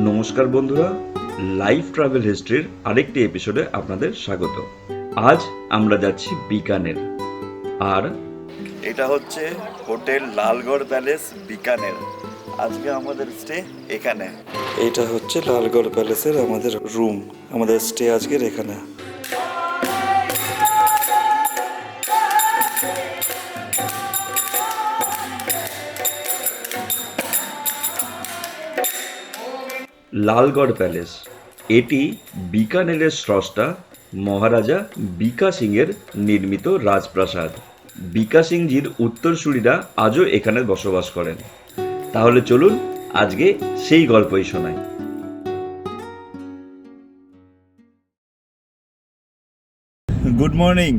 নমস্কার বন্ধুরা, life travel হিস্ট্রির আরেকটি এপিসোডে আপনাদের স্বাগত। আজ আমরা যাচ্ছি বিকানের, আর এটা হচ্ছে হোটেল লালগড় প্যালেস বিকানের। আজকে আমাদের স্টে এখানে। এটা হচ্ছে লালগড় প্যালেসের আমাদের রুম, আমাদের স্টে আজকের এখানে। লালগড় প্যালেস এটি বিকানেরের স্রষ্টা মহারাজা বিকা সিংয়ের নির্মিত রাজপ্রাসাদ। বিকা সিংজির উত্তরসূরিরা আজও এখানে বসবাস করেন। তাহলে চলুন আজকে সেই গল্পই শোনাই। Good morning.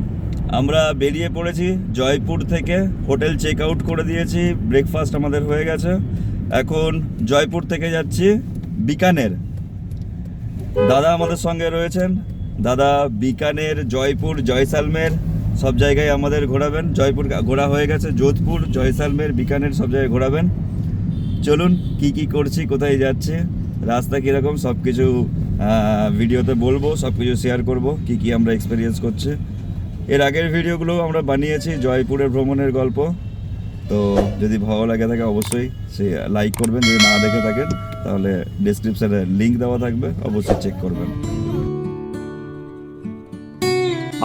আমরা বেরিয়ে পড়েছি জয়পুর থেকে। হোটেল চেক আউট করে দিয়েছি, ব্রেকফাস্ট আমাদের হয়ে গেছে। এখন জয়পুর থেকে যাচ্ছি বিকানের। দাদা আমাদের সঙ্গে রয়েছেন। দাদা বিকানের, জয়পুর, জয়সালমের সব জায়গায় আমাদের ঘোরাবেন। জয়পুর ঘোরা হয়ে গেছে, যোধপুর, জয়সালমের, বিকানের সব জায়গায় ঘোরাবেন। চলুন কি কি করছি, কোথায় যাচ্ছি, রাস্তা কীরকম সব কিছু ভিডিওতে বলবো, সব কিছু শেয়ার করব, কি কি আমরা এক্সপিরিয়েন্স করছি। এর আগের ভিডিওগুলো আমরা বানিয়েছি জয়পুরের ভ্রমণের গল্প। তো যদি ভালো লাগে থাকে অবশ্যই সে লাইক করবেন, যদি না দেখে থাকেন তাহলে ডেসক্রিপশানে লিঙ্ক দেওয়া থাকবে, অবশ্যই চেক করবেন।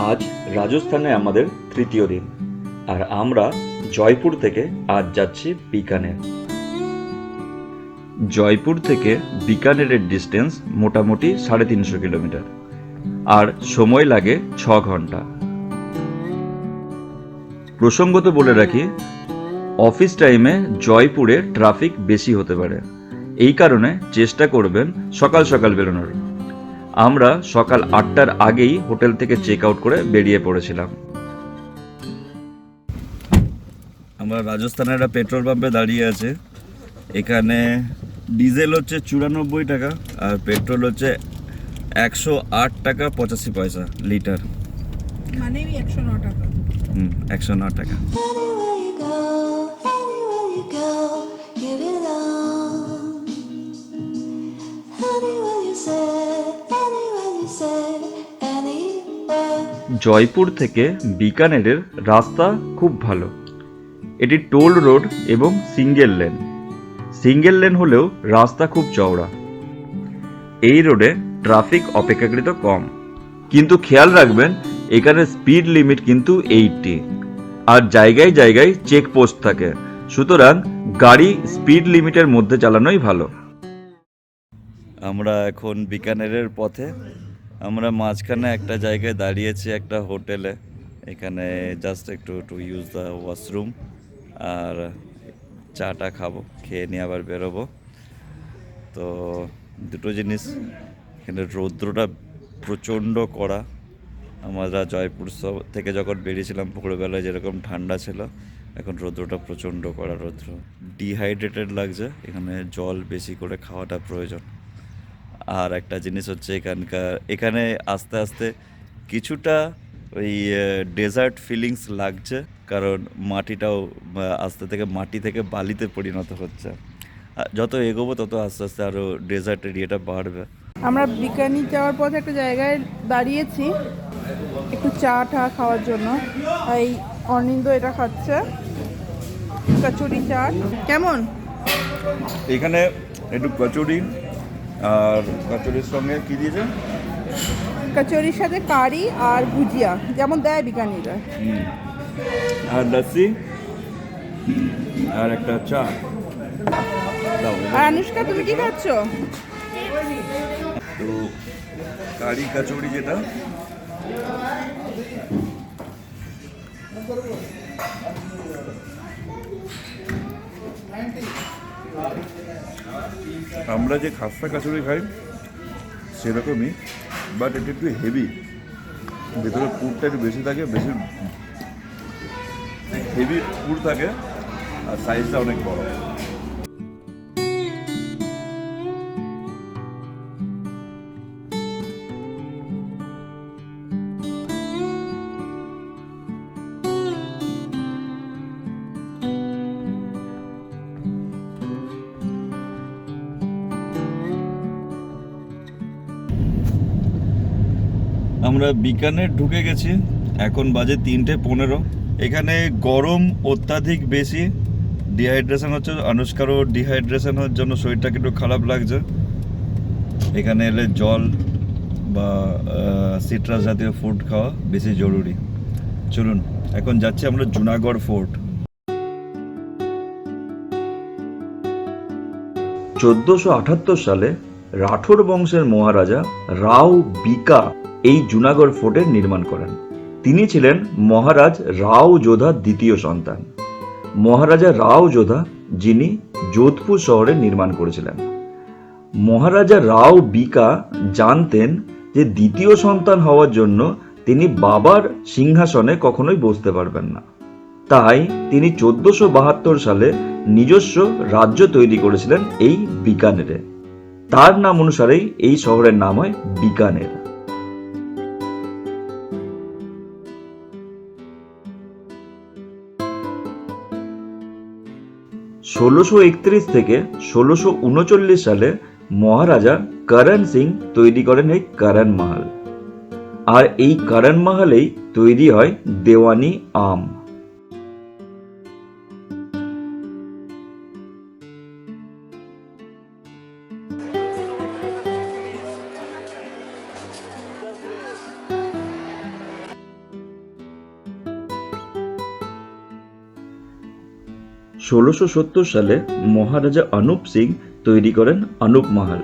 আজ রাজস্থানে আমাদের তৃতীয় দিন, আর আমরা জয়পুর থেকে আজ যাচ্ছি বিকানের। জয়পুর থেকে বিকানেরের ডিস্টেন্স মোটামুটি 350 কিলোমিটার, আর সময় লাগে 6 ঘন্টা। প্রসঙ্গত বলে রাখি, অফিস টাইমে জয়পুরে ট্রাফিক বেশি হতে পারে, এই কারণে চেষ্টা করবেন সকাল সকাল বেরোনোর। আমরা সকাল 8টার আগেই হোটেল থেকে চেক আউট করে বেরিয়ে পড়েছিলাম। আমরা রাজস্থানের একটা পেট্রোল পাম্পে দাঁড়িয়ে আছে। এখানে ডিজেল হচ্ছে 94 টাকা আর পেট্রোল হচ্ছে 108 টাকা 85 পয়সা লিটার, মানে 109 টাকা। 109 টাকা। জয়পুর থেকে বিকানেরের রাস্তা খুব ভালো। এটি টোল রোড এবং সিঙ্গেল লেন। সিঙ্গেল লেন হলেও রাস্তা খুব চওড়া। এই রোডে ট্রাফিক অপেক্ষাকৃত কম, কিন্তু খেয়াল রাখবেন এখানে স্পিড লিমিট কিন্তু 80, আর জায়গায় জায়গায় চেকপোস্ট থাকে, সুতরাং গাড়ি স্পিড লিমিটের মধ্যে চালানোই ভালো। আমরা এখন বিকানেরের পথে। আমরা মাঝখানে একটা জায়গায় দাঁড়িয়েছি, একটা হোটেলে। এখানে জাস্ট একটু টু ইউজ দ্য ওয়াশরুম, আর চাটা খাবো, খেয়ে নিয়ে আবার বেরোবো। তো দুটো জিনিস, এখানে রৌদ্রটা প্রচণ্ড কড়া। আমরা জয়পুর থেকে যখন বেরিয়েছিলাম ভোরবেলায় যেরকম ঠান্ডা ছিল, এখন রৌদ্রটা প্রচণ্ড কড়া রৌদ্র। ডিহাইড্রেটেড লাগছে, এখানে জল বেশি করে খাওয়াটা প্রয়োজন। আর একটা জিনিস হচ্ছে এখানে আস্তে আস্তে কিছুটা ওই ডেজার্ট ফিলিংস লাগছে, কারণ মাটিটাও আস্তে থেকে মাটি থেকে বালিতে পরিণত হচ্ছে। যত এগোবো তত আস্তে আস্তে আরও ডেজার্ট এরিয়াটা বাড়বে। আমরা বিকানি যাওয়ার পথে একটা জায়গায় দাঁড়িয়েছি একটু চা খাওয়ার জন্য। এই অনিন্দ এটা খাচ্ছে, কচুরি চাট। কেমন? এখানে একটু কচুরি, আর কচুরির সঙ্গে কী দিয়েছে? কচুরির সাথে কারি আর ভুজিয়া, যেমন দেয় বিকানিরা। আর লস্যি, আর একটা চা। আর অনুষ্কা, তুমি কি খাচ্ছ? তো কারি কচুরি যেটা, আমরা যে খাস্তা কচুরি খাই সেরকমই, বাট এটা একটু হেভি, ভেতরে পুরটা একটু বেশি থাকে, বেশি হেভি পুর থাকে, আর সাইজটা অনেক বড়। আমরা বিকানের ঢুকে গেছি, এখন বাজে 3:15। এখানে গরম অত্যাধিক বেশি, ডিহাইড্রেশন হচ্ছে, অনুষ্কারও ডিহাইড্রেশনের জন্য শরীরটাকে একটু খারাপ লাগছে। এখানে এলে জল বা সিট্রাস জাতীয় ফুড খাওয়া বেশি জরুরি। চলুন এখন যাচ্ছি আমরা জুনাগড় ফোর্ট। 1478 সালে রাঠোর বংশের মহারাজা রাও বিকা এই জুনাগড় ফোর্টের নির্মাণ করেন। তিনি ছিলেন মহারাজ রাও যোধা দ্বিতীয় সন্তান। মহারাজা রাও যোধা, যিনি যোধপুর শহরে নির্মাণ করেছিলেন। মহারাজা রাও বিকা জানতেন যে দ্বিতীয় সন্তান হওয়ার জন্য তিনি বাবার সিংহাসনে কখনোই বসতে পারবেন না। তাই তিনি 1472 সালে নিজস্ব রাজ্য তৈরি করেছিলেন এই বিকানেরে। তার নাম অনুসারেই এই শহরের নাম হয় বিকানের। ষোলোশো 1631 থেকে 1639 সালে মহারাজা করণ সিং তৈরি করেন এই করণ মহল। আর এই করণ মহলেই তৈরি হয় দেওয়ানি আম। ষোলোশো 70 সালে মহারাজা অনুপ সিং তৈরি করেন অনুপ মহল।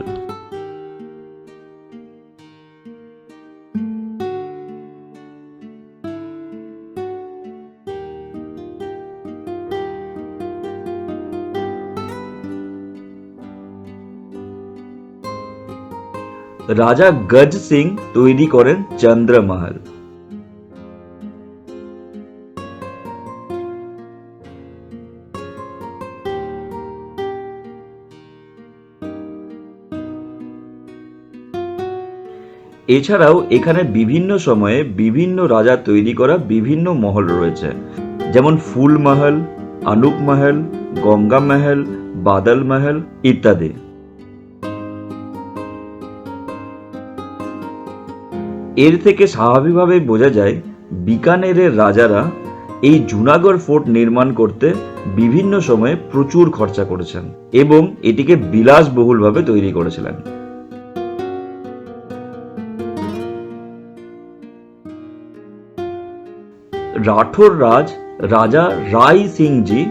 রাজা গজ সিং তৈরি করেন চন্দ্রমহল। এছাড়াও এখানে বিভিন্ন সময়ে বিভিন্ন রাজা তৈরি করা বিভিন্ন মহল রয়েছে, যেমন ফুল মহল, অনুপ মহল, গঙ্গা মহল, বাদল মহল ইত্যাদি। এর থেকে স্বাভাবিকভাবেই বোঝা যায় বিকানেরের রাজারা এই জুনাগড় ফোর্ট নির্মাণ করতে বিভিন্ন সময়ে প্রচুর খরচা করেছেন এবং এটিকে বিলাসবহুলভাবে তৈরি করেছিলেন। রাঠোর রাজা রাই সিংজি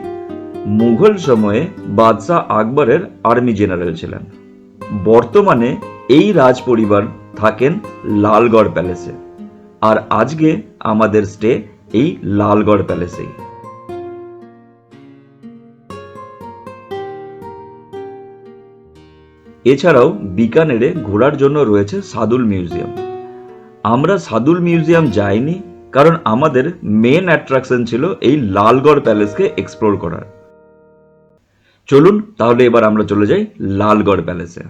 মুঘল সময়ে বাদশাহ আকবরের আর্মি জেনারেল ছিলেন। বর্তমানে এই রাজ পরিবার থাকেন লালগড় প্যালেসে, আর আজকে আমাদের স্টে এই লালগড় প্যালেসেই। এছাড়াও বিকানেরে ঘোরার জন্য রয়েছে সাদুল মিউজিয়াম। আমরা সাদুল মিউজিয়াম যাইনি, কারণ আমাদের মেন অ্যাট্রাকশন ছিল এই লালগড় প্যালেসকে এক্সপ্লোর করার। চলুন তাহলে এবার আমরা চলে যাই লালগড় প্যালেসে।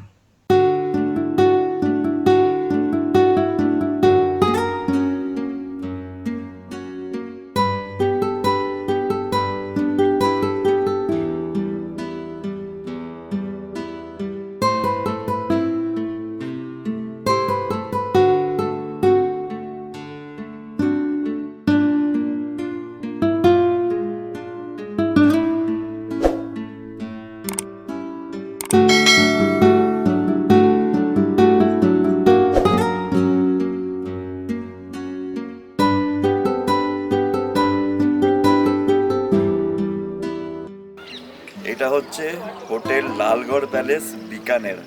এটা হচ্ছে হোটেল লালগড় প্যালেস বিকানের।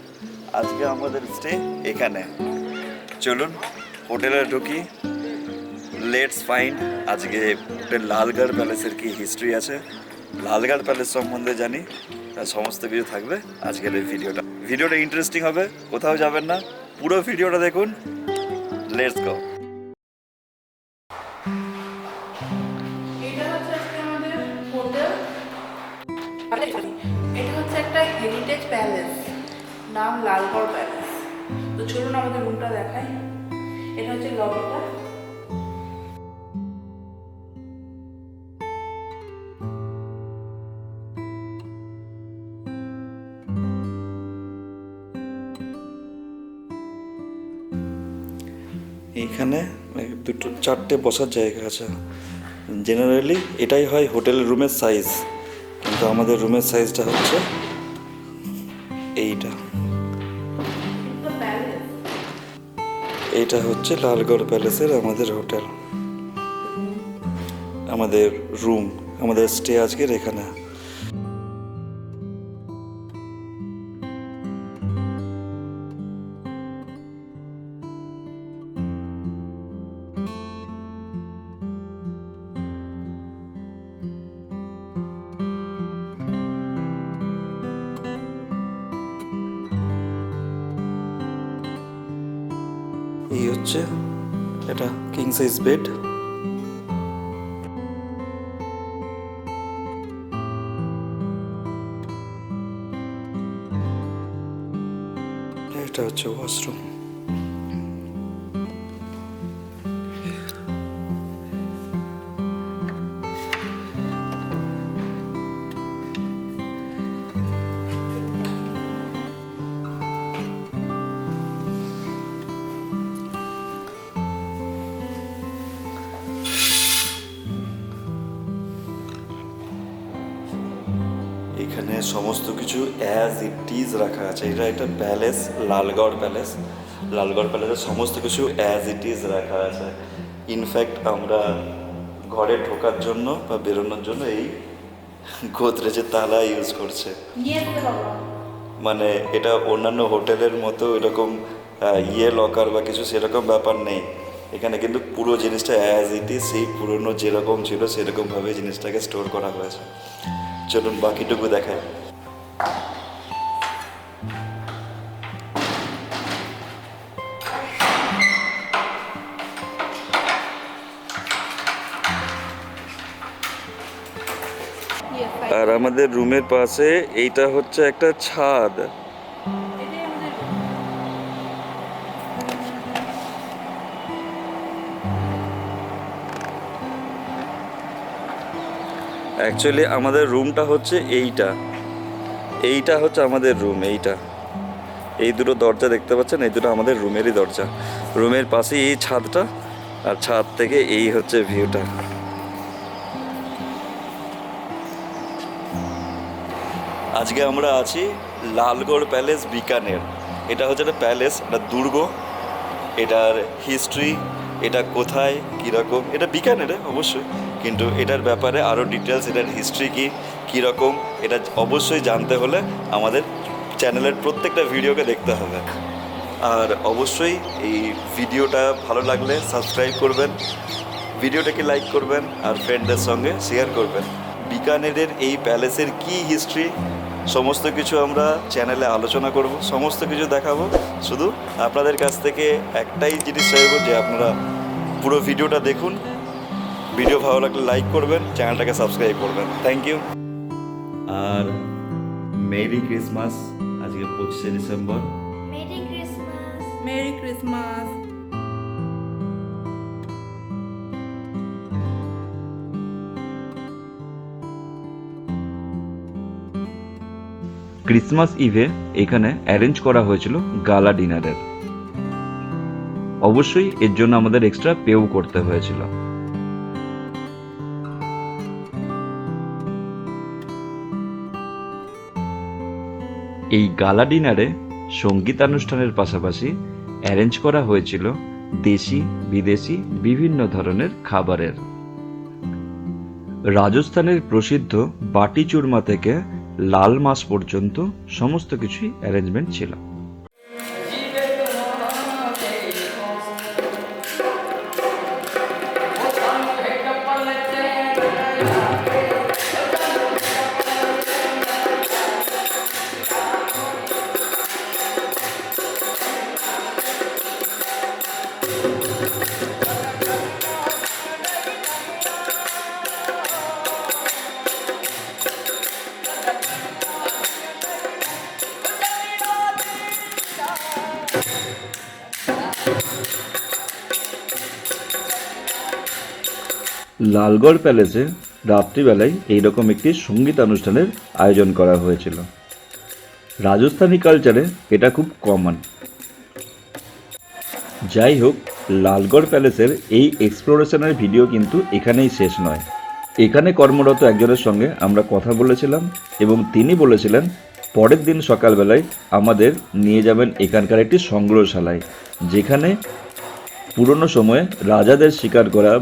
আজকে আমাদের স্টে এখানে। চলুন হোটেলে ঢুকি, লেটস ফাইন্ড আজকে হোটেল লালগড় প্যালেসের কি হিস্ট্রি আছে, লালগড় প্যালেস সম্বন্ধে জানি, তার সমস্ত কিছু থাকবে আজকের এই ভিডিওটা ইন্টারেস্টিং হবে, কোথাও যাবেন না, পুরো ভিডিওটা দেখুন। Let's go. এটা হচ্ছে আজকে আমাদের হোটেল। এটা হচ্ছে একটা হেরিটেজ প্যালেস, নাম লালগড় প্যালেস। তো চলুন আমাদের রুমটা দেখাই। এটা হচ্ছে লবিটা। এইখানে দুটো চারটে বসার জায়গা আছে। জেনারেলি এটাই হয় হোটেলের রুমের সাইজ, কিন্তু আমাদের রুমের সাইজটা হচ্ছে এইটা। এইটা হচ্ছে লালগড় প্যালেসের আমাদের হোটেল, আমাদের রুম, আমাদের স্টে আজকের এখানে। এই হচ্ছে এটা কিং সাইজ বেড। এটা হচ্ছে ওয়াশরুম। এখানে সমস্ত কিছু অ্যাজ ইট ইজ রাখা আছে। এটা একটা প্যালেস, লালগড় প্যালেস। লালগড় প্যালেসের সমস্ত কিছু অ্যাজ ইট ইজ রাখা আছে। ইনফ্যাক্ট আমরা ঘরে ঢোকার জন্য বা বেরোনোর জন্য এই গোদরেজের তালা ইউজ করছে। মানে এটা অন্যান্য হোটেলের মতো এরকম লকার বা কিছু সেরকম ব্যাপার নেই। এখানে কিন্তু পুরো জিনিসটা অ্যাজ ইট ইজ, সেই পুরনো যেরকম ছিল সেরকমভাবে জিনিসটাকে স্টোর করা হয়েছে। চলুন বাকিটুকু দেখায়। আর আমাদের রুমের পাশে এইটা হচ্ছে একটা ছাদ। অ্যাকচুয়ালি আমাদের রুমটা হচ্ছে এইটা হচ্ছে আমাদের রুম। এই দুটো দরজা দেখতে পাচ্ছেন, এই দুটো আমাদের রুমেরই দরজা। রুমের পাশে এই ছাদটা, আর ছাদ থেকে এই হচ্ছে ভিউটা। আজকে আমরা আছি লালগড় প্যালেস, বিকানের। এটা হচ্ছে একটা প্যালেস, একটা দুর্গ। এটার হিস্ট্রি, এটা কোথায় কীরকম, এটা বিকানেরে অবশ্যই, কিন্তু এটার ব্যাপারে আরও ডিটেলস, এটার হিস্ট্রি কীরকম, এটা অবশ্যই জানতে হলে আমাদের চ্যানেলের প্রত্যেকটা ভিডিওকে দেখতে হবে। আর অবশ্যই এই ভিডিওটা ভালো লাগলে সাবস্ক্রাইব করবেন, ভিডিওটাকে লাইক করবেন, আর ফ্রেন্ডদের সঙ্গে শেয়ার করবেন। বিকানেরের এই প্যালেসের কী হিস্ট্রি সমস্ত কিছু আমরা চ্যানেলে আলোচনা করব, সমস্ত কিছু দেখাবো। শুধু আপনাদের কাছ থেকে একটাই জিনিস চাইবো যে আপনারা পুরো ভিডিওটা দেখুন, ভিডিও ভালো লাগলে লাইক করবেন, চ্যানেলটাকে সাবস্ক্রাইব করবেন। Thank you. আর মেরি ক্রিসমাস। আজকে 25শে December. Merry Christmas. Merry Christmas. Christmas ইভে এখানে অ্যারেঞ্জ করা হয়েছিল গালা ডিনারের। অবশ্যই এর জন্য আমাদের এক্সট্রা পেও করতে হয়েছিল। এই গালা ডিনারে সঙ্গীতানুষ্ঠানের পাশাপাশি অ্যারেঞ্জ করা হয়েছিল দেশি বিদেশি বিভিন্ন ধরনের খাবারের। রাজস্থানের প্রসিদ্ধ বাটি চুরমা থেকে লাল মাছ পর্যন্ত সমস্ত কিছুই অ্যারেঞ্জমেন্ট ছিল। লালগড় প্যালেসে রাত্রিবেলায় এইরকম একটি সঙ্গীতানুষ্ঠানের আয়োজন করা হয়েছিল। রাজস্থানী কালচারে এটা খুব কমন। যাই হোক, লালগড় প্যালেসের এই এক্সপ্লোরেশনের ভিডিও কিন্তু এখানেই শেষ নয়। এখানে কর্মরত একজনের সঙ্গে আমরা কথা বলেছিলাম এবং তিনি বলেছিলেন পরের দিন সকালবেলায় আমাদের নিয়ে যাবেন এখানকার একটি সংগ্রহশালায়, যেখানে পুরনো সময়ে রাজাদের শিকার করা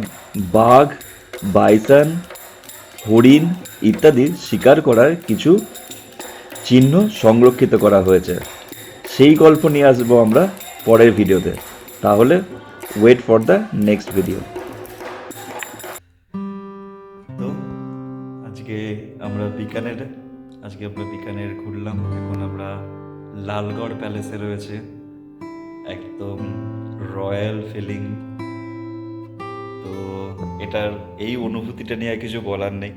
বাঘ, বাইসন, হরিণ ইত্যাদি শিকার করার কিছু চিহ্ন সংরক্ষিত করা হয়েছে। সেই গল্প নিয়ে আসবো আমরা পরের ভিডিওতে। তাহলে wait for the next video. তো আজকে আমরা বিকানের ঘুরলাম। এখন আমরা লালগড় প্যালেসে রয়েছে, একদম রয়্যাল ফিলিং। তো এটার এই অনুভূতিটা নিয়ে আর কিছু বলার নেই।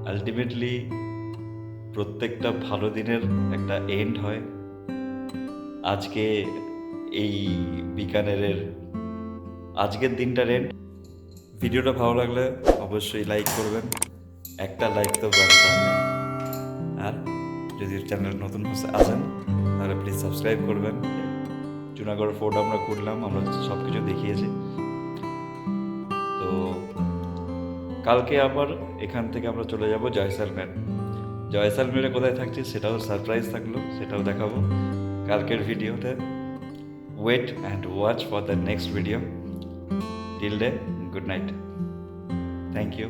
আলটিমেটলি প্রত্যেকটা ভালো দিনের একটা এন্ড হয়। আজকে এই বিকানেরের আজকের দিনটার এন্ড। ভিডিওটা ভালো লাগলে অবশ্যই লাইক করবেন, একটা লাইক তো বাড়বে। আর যদি চ্যানেল নতুন আসেন তাহলে প্লিজ সাবস্ক্রাইব করবেন। জুনাগড় ফোর্ট আমরা ঘুরলাম, আমরা সব কিছু দেখিয়েছি। তো কালকে আবার এখান থেকে আমরা চলে যাব জয়সালমের। জয়সালমেরে কোথায় থাকছি সেটাও সারপ্রাইজ থাকলো, সেটাও দেখাবো কালকের ভিডিওতে। Wait and watch for the next video. Till day, good night, thank you.